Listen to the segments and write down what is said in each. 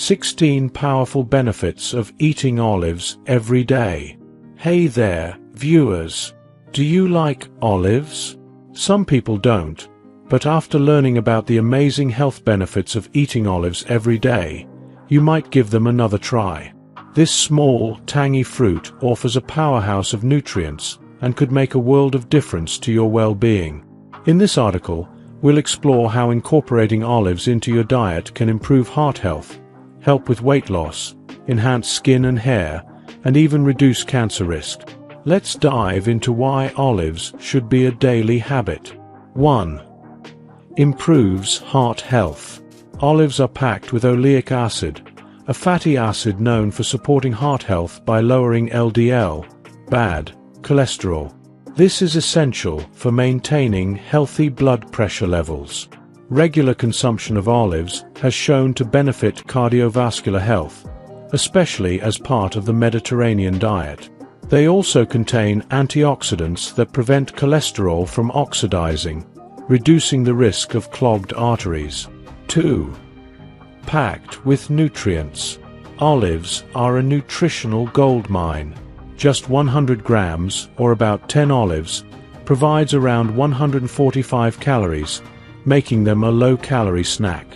16 powerful benefits of eating olives every day. Hey there, viewers. Do you like olives? Some people don't, but after learning about the amazing health benefits of eating olives every day, you might give them another try. This small, tangy fruit offers a powerhouse of nutrients and could make a world of difference to your well-being. In this article, we'll explore how incorporating olives into your diet can improve heart health, help with weight loss, enhance skin and hair, and even reduce cancer risk. Let's dive into why olives should be a daily habit. 1. Improves heart health. Olives are packed with oleic acid, a fatty acid known for supporting heart health by lowering LDL, bad cholesterol. This is essential for maintaining healthy blood pressure levels. Regular consumption of olives has shown to benefit cardiovascular health, especially as part of the Mediterranean diet. They also contain antioxidants that prevent cholesterol from oxidizing, reducing the risk of clogged arteries. 2. Packed with nutrients. Olives are a nutritional goldmine. Just 100 grams, or about 10 olives, provides around 145 calories, making them a low-calorie snack.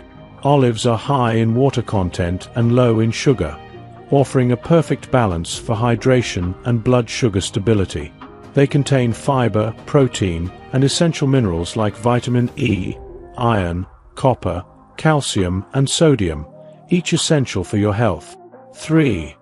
Olives are high in water content and low in sugar, offering a perfect balance for hydration and blood sugar stability. They contain fiber, protein, and essential minerals like vitamin E, iron, copper, calcium, and sodium, each essential for your health. 3.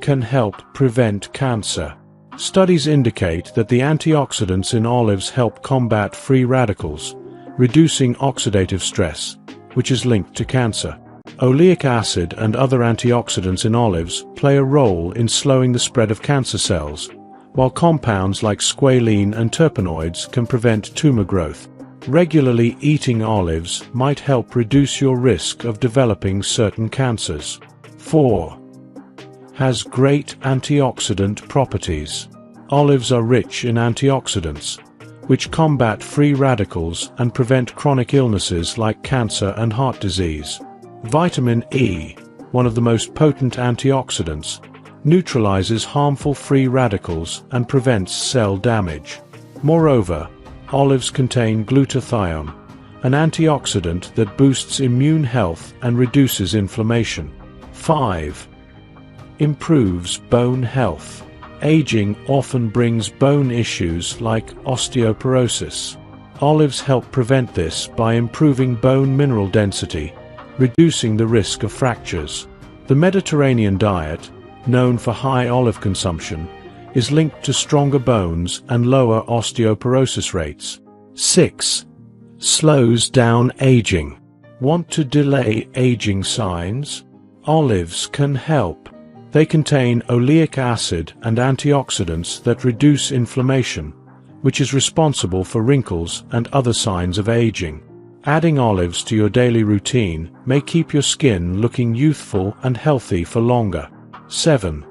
Can help prevent cancer. Studies indicate that the antioxidants in olives help combat free radicals, reducing oxidative stress, which is linked to cancer. Oleic acid and other antioxidants in olives play a role in slowing the spread of cancer cells, while compounds like squalene and terpenoids can prevent tumor growth. Regularly eating olives might help reduce your risk of developing certain cancers. 4. Has great antioxidant properties. Olives are rich in antioxidants, which combat free radicals and prevent chronic illnesses like cancer and heart disease. Vitamin E, one of the most potent antioxidants, neutralizes harmful free radicals and prevents cell damage. Moreover, olives contain glutathione, an antioxidant that boosts immune health and reduces inflammation. 5. Improves bone health. Aging often brings bone issues like osteoporosis. Olives help prevent this by improving bone mineral density, reducing the risk of fractures. The Mediterranean diet, known for high olive consumption, is linked to stronger bones and lower osteoporosis rates. 6. Slows down aging. Want to delay aging signs? Olives can help. They contain oleic acid and antioxidants that reduce inflammation, which is responsible for wrinkles and other signs of aging. Adding olives to your daily routine may keep your skin looking youthful and healthy for longer. 7.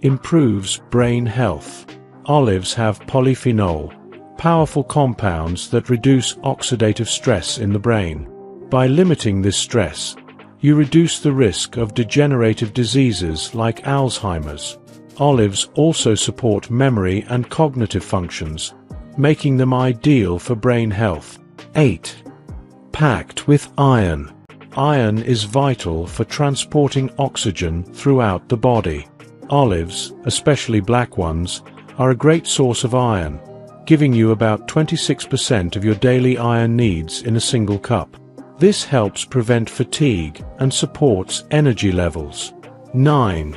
Improves brain health. Olives have polyphenol, powerful compounds that reduce oxidative stress in the brain. By limiting this stress, you reduce the risk of degenerative diseases like Alzheimer's. Olives also support memory and cognitive functions, making them ideal for brain health. 8. Packed with iron. Iron is vital for transporting oxygen throughout the body. Olives, especially black ones, are a great source of iron, giving you about 26% of your daily iron needs in a single cup. This helps prevent fatigue and supports energy levels. 9.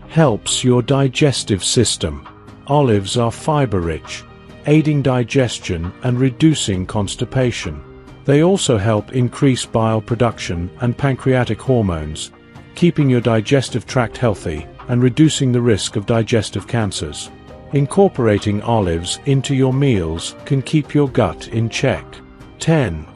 Helps your digestive system. Olives are fiber-rich, aiding digestion and reducing constipation. They also help increase bile production and pancreatic hormones, keeping your digestive tract healthy and reducing the risk of digestive cancers. Incorporating olives into your meals can keep your gut in check. 10.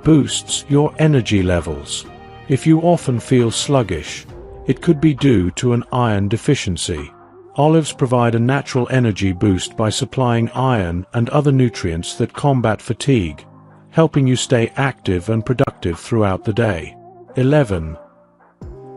Boosts your energy levels. If you often feel sluggish, it could be due to an iron deficiency. Olives provide a natural energy boost by supplying iron and other nutrients that combat fatigue, helping you stay active and productive throughout the day. 11.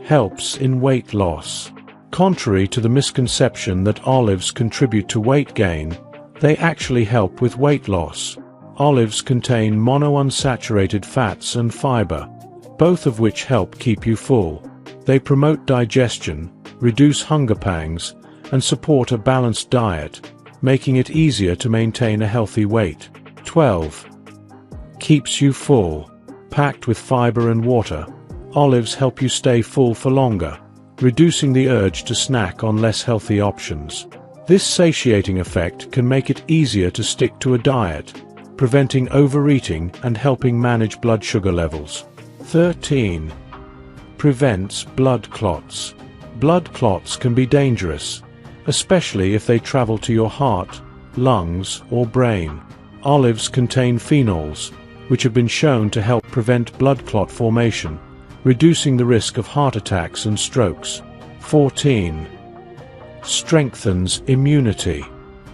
Helps in weight loss. Contrary to the misconception that olives contribute to weight gain, they actually help with weight loss. Olives contain monounsaturated fats and fiber, both of which help keep you full. They promote digestion, reduce hunger pangs, and support a balanced diet, making it easier to maintain a healthy weight. 12. Keeps you full. Packed with fiber and water, olives help you stay full for longer, reducing the urge to snack on less healthy options. This satiating effect can make it easier to stick to a diet, preventing overeating and helping manage blood sugar levels. 13. Prevents blood clots. Blood clots can be dangerous, especially if they travel to your heart, lungs, or brain. Olives contain phenols, which have been shown to help prevent blood clot formation, reducing the risk of heart attacks and strokes. 14. Strengthens immunity.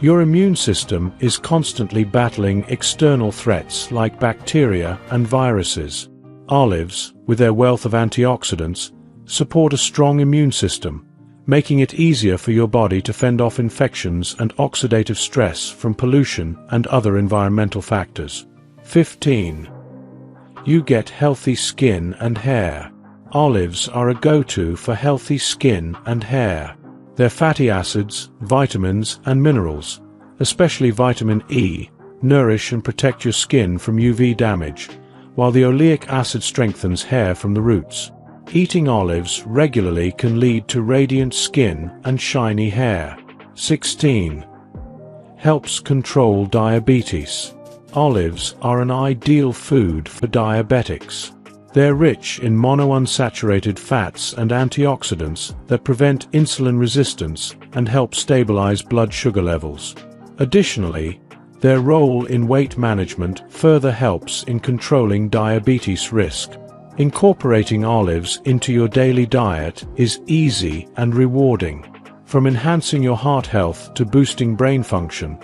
Your immune system is constantly battling external threats like bacteria and viruses. Olives, with their wealth of antioxidants, support a strong immune system, making it easier for your body to fend off infections and oxidative stress from pollution and other environmental factors. 15. You get healthy skin and hair. Olives are a go-to for healthy skin and hair. Their fatty acids, vitamins, and minerals, especially vitamin E, nourish and protect your skin from UV damage, while the oleic acid strengthens hair from the roots. Eating olives regularly can lead to radiant skin and shiny hair. 16. Helps control diabetes. Olives are an ideal food for diabetics. They're rich in monounsaturated fats and antioxidants that prevent insulin resistance and help stabilize blood sugar levels. Additionally, their role in weight management further helps in controlling diabetes risk. Incorporating olives into your daily diet is easy and rewarding. From enhancing your heart health to boosting brain function,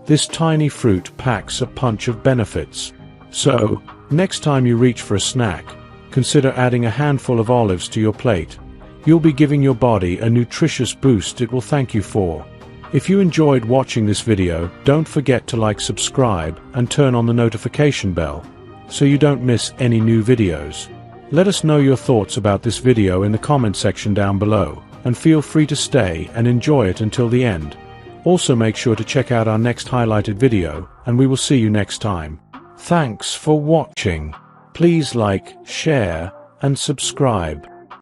this tiny fruit packs a punch of benefits. So, next time you reach for a snack, consider adding a handful of olives to your plate. You'll be giving your body a nutritious boost it will thank you for. If you enjoyed watching this video, don't forget to like, subscribe, and turn on the notification bell, so you don't miss any new videos. Let us know your thoughts about this video in the comment section down below, and feel free to stay and enjoy it until the end. Also make sure to check out our next highlighted video, and we will see you next time. Thanks for watching. Please like, share, and subscribe.